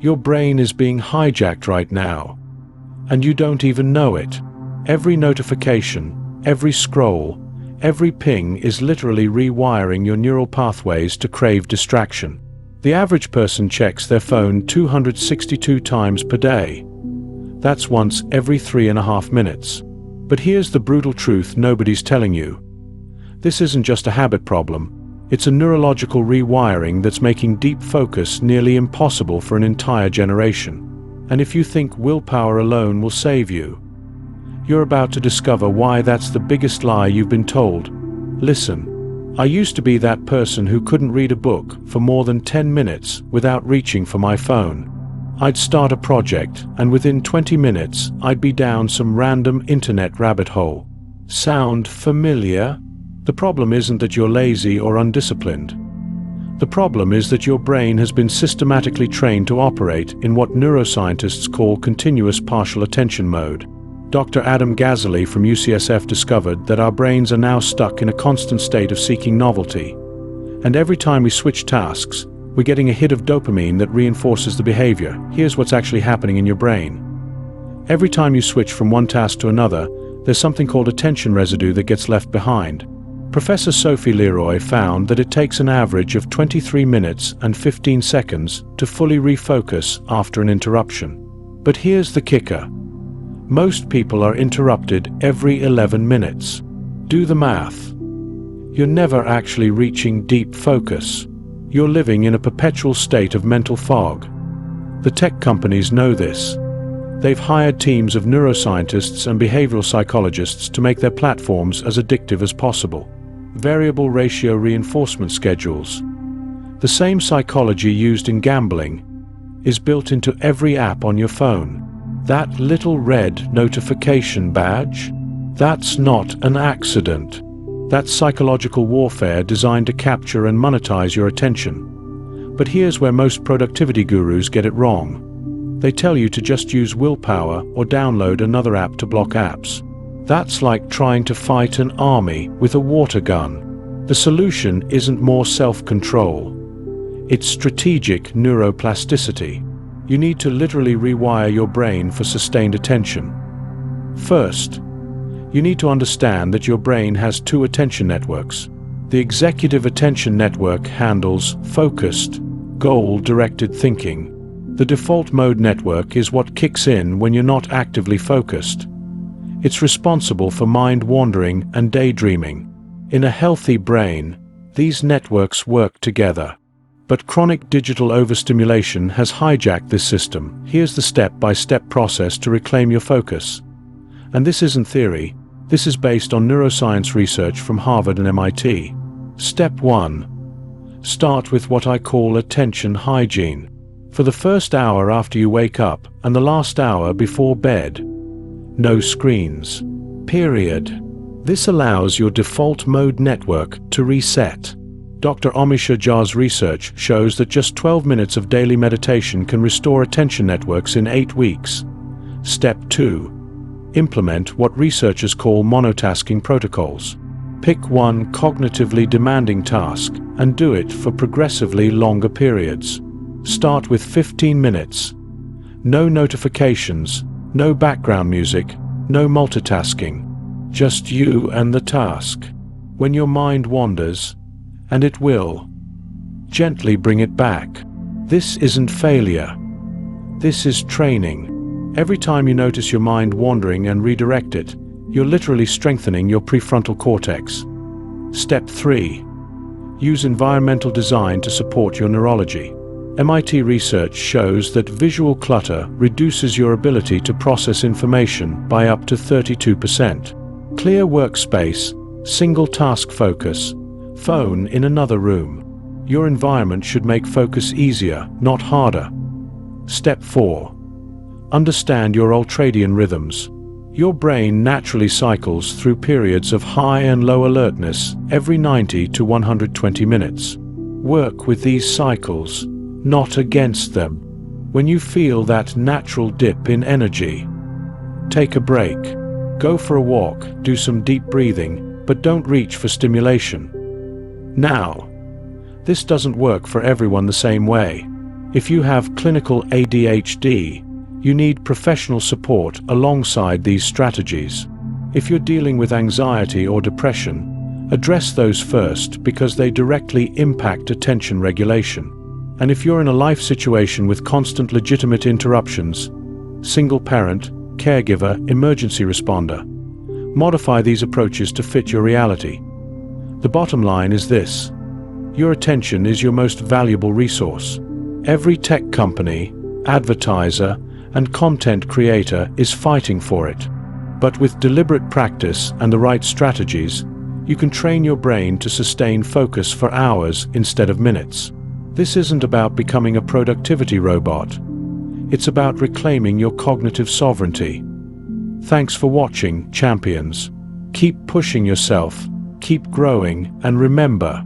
Your brain is being hijacked right now, and you don't even know it. Every notification, every scroll, every ping is literally rewiring your neural pathways to crave distraction. The average person checks their phone 262 times per day. That's once every 3.5 minutes. But here's the brutal truth nobody's telling you. This isn't just a habit problem. It's a neurological rewiring that's making deep focus nearly impossible for an entire generation. And if you think willpower alone will save you, you're about to discover why that's the biggest lie you've been told. Listen, I used to be that person who couldn't read a book for more than 10 minutes without reaching for my phone. I'd start a project, and within 20 minutes, I'd be down some random internet rabbit hole. Sound familiar? The problem isn't that you're lazy or undisciplined. The problem is that your brain has been systematically trained to operate in what neuroscientists call continuous partial attention mode. Dr. Adam Gazzaley from UCSF discovered that our brains are now stuck in a constant state of seeking novelty. And every time we switch tasks, we're getting a hit of dopamine that reinforces the behavior. Here's what's actually happening in your brain. Every time you switch from one task to another, there's something called attention residue that gets left behind. Professor Sophie Leroy found that it takes an average of 23 minutes and 15 seconds to fully refocus after an interruption. But here's the kicker. Most people are interrupted every 11 minutes. Do the math. You're never actually reaching deep focus. You're living in a perpetual state of mental fog. The tech companies know this. They've hired teams of neuroscientists and behavioral psychologists to make their platforms as addictive as possible. Variable ratio reinforcement schedules. The same psychology used in gambling is built into every app on your phone. That little red notification badge? That's not an accident. That's psychological warfare designed to capture and monetize your attention. But here's where most productivity gurus get it wrong. They tell you to just use willpower or download another app to block apps. That's like trying to fight an army with a water gun. The solution isn't more self-control. It's strategic neuroplasticity. You need to literally rewire your brain for sustained attention. First, you need to understand that your brain has two attention networks. The executive attention network handles focused, goal-directed thinking. The default mode network is what kicks in when you're not actively focused. It's responsible for mind wandering and daydreaming. In a healthy brain, these networks work together. But chronic digital overstimulation has hijacked this system. Here's the step-by-step process to reclaim your focus. And this isn't theory. This is based on neuroscience research from Harvard and MIT. Step 1. Start with what I call attention hygiene. For the first hour after you wake up and the last hour before bed, no screens. Period. This allows your default mode network to reset. Dr. Amisha Jha's research shows that just 12 minutes of daily meditation can restore attention networks in 8 weeks. Step 2. Implement what researchers call monotasking protocols. Pick one cognitively demanding task and do it for progressively longer periods. Start with 15 minutes. No notifications, no background music, no multitasking. Just you and the task. When your mind wanders, and it will, gently bring it back. This isn't failure. This is training. Every time you notice your mind wandering and redirect it, you're literally strengthening your prefrontal cortex. Step 3. Use environmental design to support your neurology. MIT research shows that visual clutter reduces your ability to process information by up to 32%. Clear workspace, single task focus, phone in another room. Your environment should make focus easier, not harder. Step 4. Understand your ultradian rhythms. Your brain naturally cycles through periods of high and low alertness every 90 to 120 minutes. Work with these cycles, not against them. When you feel that natural dip in energy, take a break. Go for a walk, do some deep breathing, but don't reach for stimulation. Now, this doesn't work for everyone the same way. If you have clinical ADHD, you need professional support alongside these strategies. If you're dealing with anxiety or depression, address those first because they directly impact attention regulation. And if you're in a life situation with constant legitimate interruptions, single parent, caregiver, emergency responder, modify these approaches to fit your reality. The bottom line is this: your attention is your most valuable resource. Every tech company, advertiser, and content creator is fighting for it. But with deliberate practice and the right strategies, you can train your brain to sustain focus for hours instead of minutes. This isn't about becoming a productivity robot. It's about reclaiming your cognitive sovereignty. Thanks for watching, champions. Keep pushing yourself, keep growing, and remember,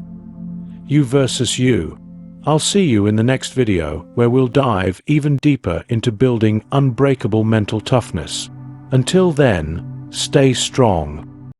you versus you. I'll see you in the next video where we'll dive even deeper into building unbreakable mental toughness. Until then, stay strong.